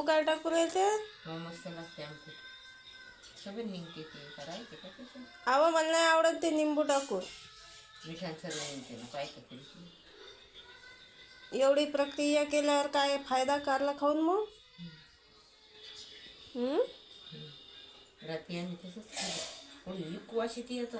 काय टाकून येते मस्त लागते आमचं सगळं निघते ते करायचे का तसं अहो मला नाही आवडत ते निंबू टाकून मिठान सगळं निघते ना काय करते एवढी प्रक्रिया केल्यावर काय फायदा कारला खाऊन मग रात्री आम्ही तसंच खाल्लं कोणी विकवाशी ती याचा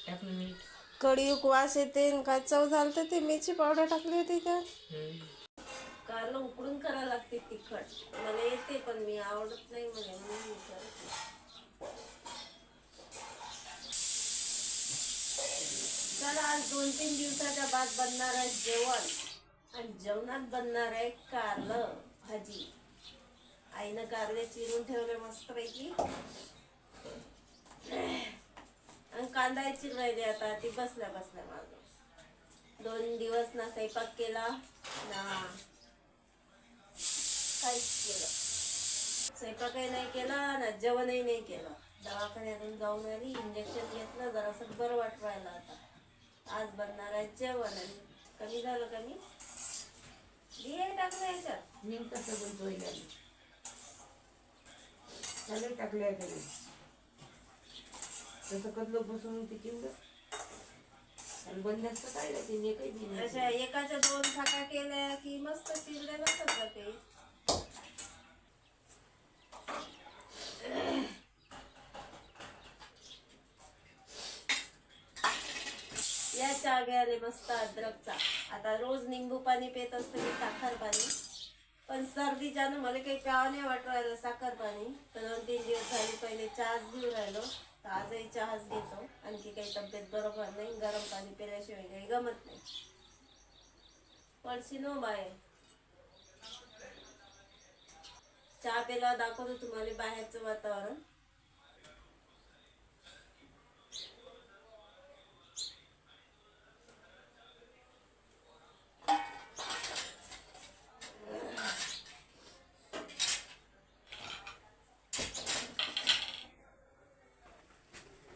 टाकलं मीठ कडीक वास येते आणि काय चव झालं ते मिरची पावडर टाकली होती त्यात कारलं उकडून करायला लागते तिखट मला येते पण मी आवडत नाही म्हणे म्हणून विचारते चला आज 2-3 दिवसाच्या बाद बनणार आहे जेवण आणि जेवणात बनणार आहे कारलं भाजी आईनं कारले चिरून ठेवले मस्त पैकी आणि कांदा चिरवायले आता ती बसल्या बसल्या माझं 2 दिवस ना स्वयंपाक केला ना काहीच केलं स्वयंपाकही नाही केला ना जेवणही नाही केलं दवाखान्यातून जाऊन आली इंजेक्शन घेतलं जरासं बरं वाटवायला आता आज बनणार आहे जेवण आणि कमी झालं कमी बिया टाकलं याच्यात नेमकं सगळं जोईला सगळं टाकलं आहे त्याने तसं कदलं बसून ते चिवलं आणि बंद असतं काय ते मी काही अशा एकाच्या 2 फाका केल्या की मस्त चिरले बसत जाते या चहा घ्यायला मस्त अद्रकचा आता रोज निंबू पाणी पित असतं मी साखर पाणी पण सर्दीच्यानं मला काही प्यावं नाही वाटू राहिलं साखर पाणी तर 2-3 दिवस झाले पहिले चहाच घेऊन राहिलो तर आजही चहाच घेतो आणखी काही तब्येत बरोबर नाही गरम पाणी पिल्याशिवाय काही गमत नाही पडशी नो बाय चहा प्यायला दाखवतो तुम्हाला बाहेरचं वातावरण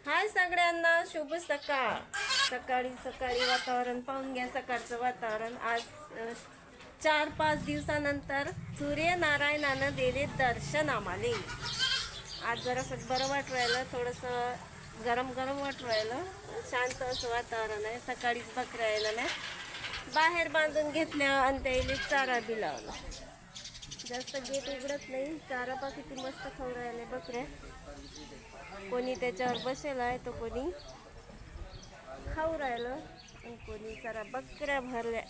हाय सगळ्यांना शुभ सकाळ सकाळी सकाळी वातावरण पाहून घ्या सकाळचं वातावरण आज 4-5 दिवसानंतर सूर्यनारायणानं दिले दर्शन आम्हाला आज जरासं बरं वाटू राहिलं थोडंसं गरम गरम वाटू राहिलं शांत असं वातावरण आहे सकाळीच बकऱ्या यायला नाही बाहेर बांधून घेतल्या आणि त्याला चारा बी लावला जास्त गेट उघडत नाही चारा पा किती मस्त खाऊ राहिले बकऱ्या कोणी त्याच्यावर बसेल आहे तो कोणी खाऊ राहिलं आणि कोणी जरा बकऱ्या भरल्या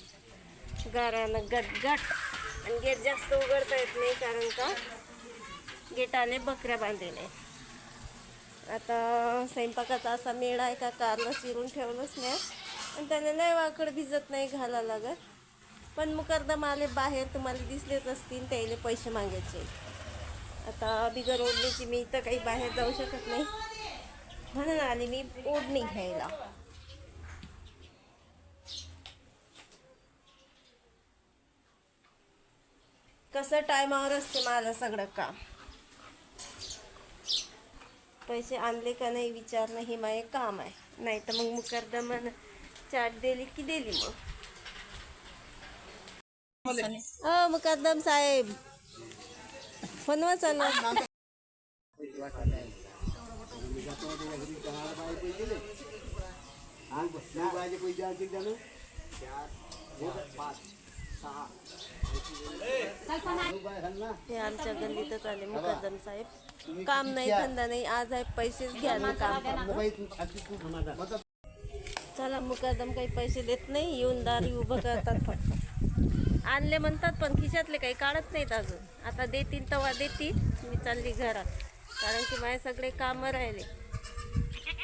गारानं गटगट आणि गेट जास्त उघडता येत नाही कारण का गेटाने बकऱ्या बांधलेल्या आता स्वयंपाकाचा असा मेळ आहे का कारलं चिरून ठेवलंच नाही आणि त्याने लय वाकड भिजत नाही घाला लागत पण मुकरदम आले बाहेर तुम्हाला दिसलेच असतील त्याला पैसे मागायचे आता बिगर ओढणीची मी तर काही बाहेर जाऊ शकत नाही म्हणून आली मी ओढणी घ्यायला कसं टायमावर असते माझं सगळं काम पैसे आणले का नाही विचारणं हे माझे काम आहे नाही तर मग मुकरदमान चाट दिली की दिली मग मुकरदम साहेब फोनवर चालू हे आमच्या गल्लीतच आले मुकरदम साहेब काम नाही धंदा नाही आज आहे पैसेच घ्यायला काम चला मुकरदम काही पैसे देत नाही येऊन दारी उभं करतात फक्त आणले म्हणतात पण खिशातले काही काढत नाहीत अजून आता देतील तेव्हा देतील मी चालली घरात कारण की माझे सगळे कामं राहिले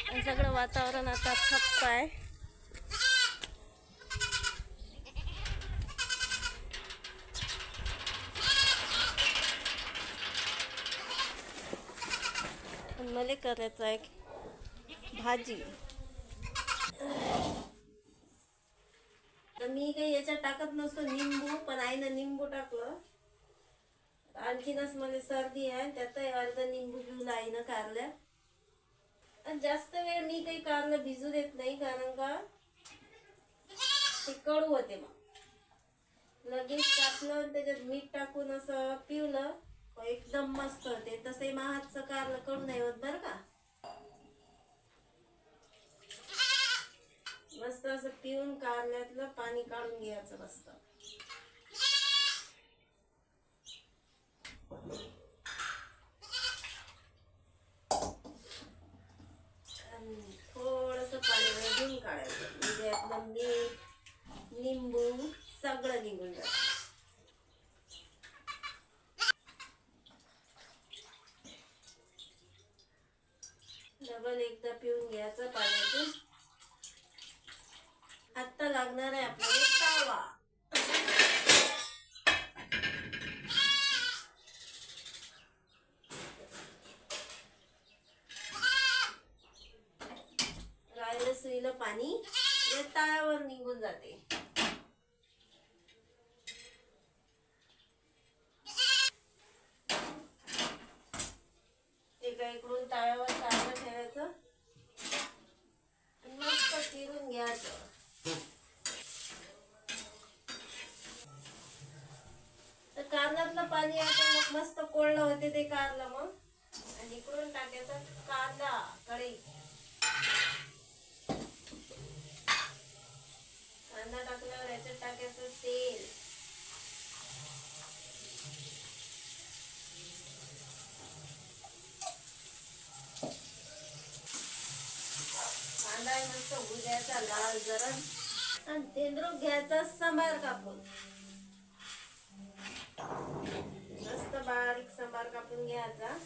आणि सगळं वातावरण आता थप्प आहे मला करायचं आहे भाजी तर मी काही याच्यात टाकत नसतो निंबू पण आईनं निंबू टाकलं आणखीनच मला सर्दी आहे त्यातही अर्ध निंबू घेऊन आईनं कारल्या आणि जास्त वेळ मी काही कारलं भिजू देत नाही कारण का ते कडू होते मग लगेच टाकलं आणि त्याच्यात मीठ टाकून असं पिवलं एकदम मस्त होते. तसे महागचं कारलं कडू नाही होत बरं का. मस्त असं पिऊन कारल्यातलं पाणी काढून घ्यायचं मस्त. थोडस पाणी घेऊन काढायचं म्हणजे यातलं मीठ लिंबू सगळं निघून जातं. डबल एकदा पिऊन घ्यायचं पाण्यातून. आता लागणार आहे आपल्याला तवा. राहिलं सुईलं पाणी या तव्यावर निघून जाते. एका इकडून तव्यावर कारलं ठेवायचं आणि मस्त चिरून घ्यायचं. तर कारल्यातलं पाणी आता मग मस्त कोळलं होते ते कारलं मग. आणि इकडून टाकायचा कांदा कढई. कांदा टाकल्यावर याच्यात टाकायचं तेल. कांदा मस्त होऊ द्यायचा लाल जरा. आणि तेंद्रूक घ्यायचा सांबार कापून. मस्त बारीक सांबार कापून घ्यायचा.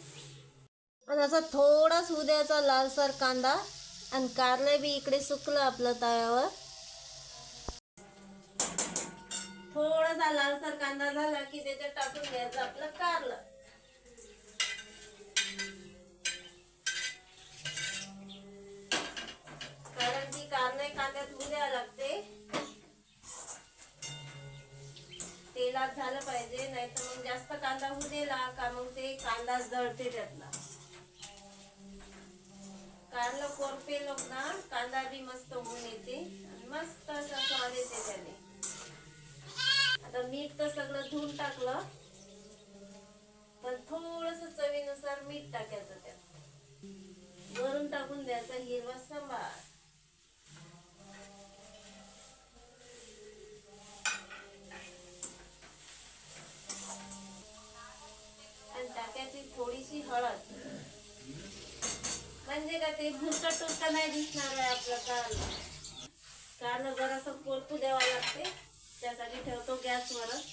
आणि असा थोडाच होऊ द्यायचा लालसर कांदा. आणि कारलं बी इकडे सुकलं आपलं तव्यावर. थोडासा लालसर कांदा झाला की त्याच्यात टाकून घ्यायचं आपलं कारलं. कारण की कारले कांद्यात होऊ द्यावं लागते. तेलात झालं पाहिजे नाही तर मग जास्त कांदा होऊ दिला का मग ते कांदा जळते त्यातला. कारलं कोरपेलो ना कांदा बी मस्त होऊन येते आणि मस्त असा स्वाद येते त्याने. आता मीठ तर सगळं धुवून टाकलं पण थोडस चवीनुसार मीठ टाकायचं त्यात. वरून टाकून द्यायचा हिरवा सांबार. आणि टाकायची थोडीशी हळद म्हणजे का ते भुरकट टुरका नाही दिसणार आहे आपलं कारलं. कारलं जरासं कोरपू द्यावं लागते त्यासाठी ठेवतो गॅसवरच.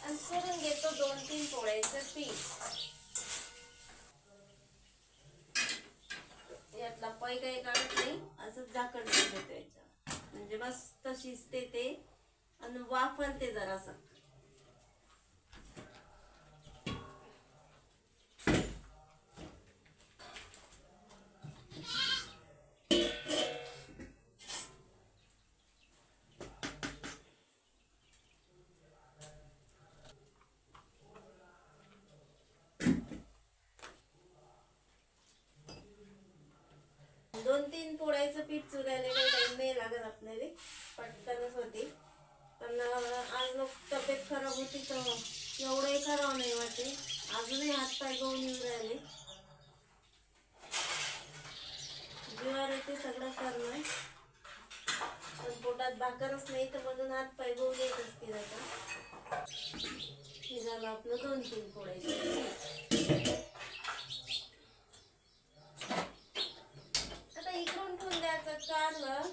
आणि करून घेतो 2-3 पोळ्याचं पीठ. यातला पै काही काढत नाही असं झाकण ठेवतो त्याच्यावर म्हणजे मस्त शिजते ते आणि वाफरते जरासं. दोन तीन पोळ्याचं पीठ चुरायला काही टाइम नाही लागत आपल्याला. पटकनच होते. पण आज लोक तब्येत खराब होती तर एवढंही खराब नाही वाटते. अजूनही हातपाय गळून येऊन राहिले. जीवावर येते सगळं करणं पण पोटात भाकरच नाही तर म्हणून हातपाय गळून येत असतील. आता हे झालं आपलं 2-3 पोळ्याचं. इकडून ठेवून द्यायचं कारलं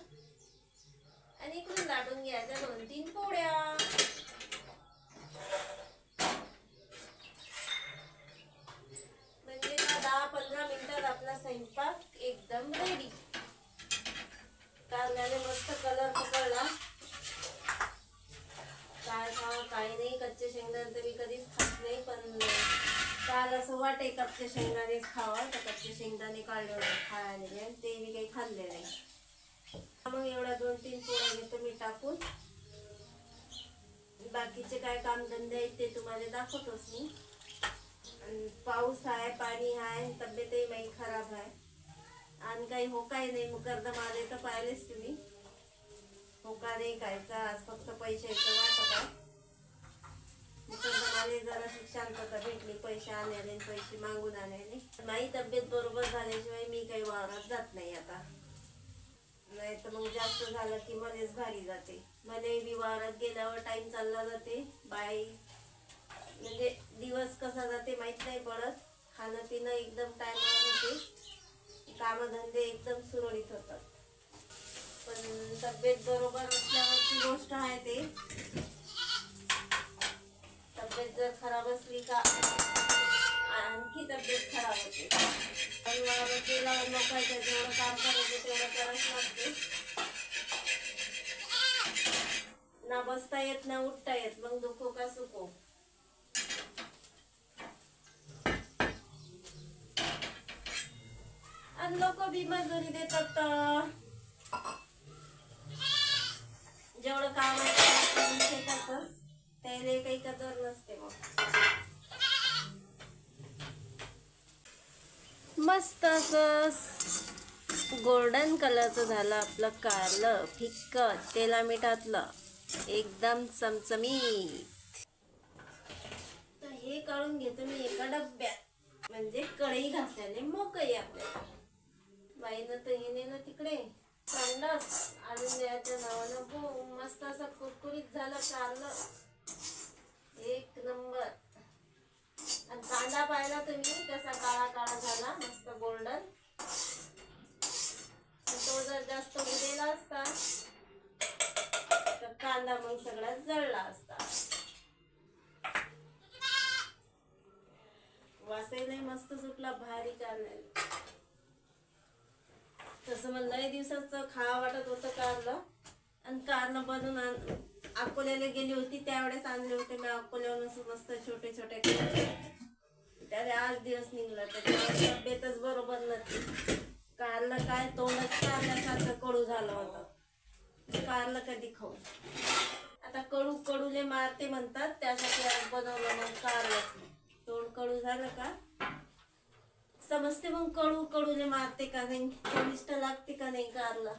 आणि इकडून लाटून घ्यायच्या 2-3 पोळ्या. म्हणजे 10-15 मिनिटात आपला स्वयंपाक एकदम रेडी. कारल्याने मस्त कलर पकडला. काय खावं काय नाही. कच्चे शेंगदाणे तर मी कधीच खात नाही पण काल असं वाटे कच्चे शेंगदाणेच खावा तर कच्चे शेंगदाणे काढले खायला ते मी काही खाल्ले नाही. मग एवढ्या 2-3 पोळ्या घेतो मी टाकून. बाकीचे काय कामधंदे आहेत ते तुम्हाला दाखवतोच मी. आणि पाऊस आहे पाणी आहे तब्येतही माझी खराब आहे आणि काही होकाय नाही. मुकरदम आले तर पाहिलेच तुम्ही. होका नाही खायचा आज फक्त पैशाचं वाटप आहे मला जरा शांतता भेटली, पैसे आणायला पैसे मागून आणायला. माझी तब्येत बरोबर झाल्याशिवाय मी काही वावरात जात नाही आता. नाही तर मग जास्त झालं की मध्येच घरी जाते. मध्ये बी वावरात गेल्यावर टाइम चालला जाते. म्हणजे दिवस कसा जाते माहित नाही पडत. खाणं पिणं एकदम टाइमवर होते, कामधंदे एकदम सुरळीत होतात. पण तब्येत बरोबर असल्यावरची गोष्ट आहे ते. तब्येत जर खराब असली का आणखी तब्येत खराब होते. पण वावरात गेल्यावर लोकांचं जेवढं काम करायचं तेवढं करावंच लागते. ना बसता येत ना उठता येत, मग दुखो का सुखो. आणि लोक बी मजुरी देतात, जेवढं काम आहे तेवढं करून शेतातच, त्याला काही कदर नसते. मग मस्त असं गोल्डन कलरचं झालं आपलं कारलं, फिक्क तेला मिठातलं, एकदम चमचमीत. तर हे काढून घेतो मी एका डब्यात, म्हणजे कढई घासायला मोकळी आपल्याला. बाईनं तर हे नेलं तिकडे संडास आणून द्यायच्या नावानं. बो मस्त असं कुरकुरीत झालं कारलं, एक नंबर. आणि कांदा पाहिला तुम्ही कसा काळा काळा झाला, मस्त गोल्डन. तो जर जास्त उडेला असता तर कांदा मग सगळा जळला असता. वासायला मस्त सुटला, भारी कारलं. तसं मला लय दिवसाचं खावा वाटत होतं कारलं. आणि कारलं बनवून अकोल्याला गेली होती त्यावेळेस आणले होते मी अकोल्यावरून मस्त छोटे छोटे. त्याला आज दिवस निघला, त्याच्यामुळे तब्येतच बरोबर नव्हती. कारलं काय तोंडच कारल्यासारखं कडू झालं होतं. कारलं कधी खाऊ. आता कडू कडूले मारते म्हणतात, त्यासाठी आज बनवलं मग कारलं. तोंड कडू झालं का समजते मग कडू कडूले मारते का नाही, चविष्ट लागते का नाही कारलं.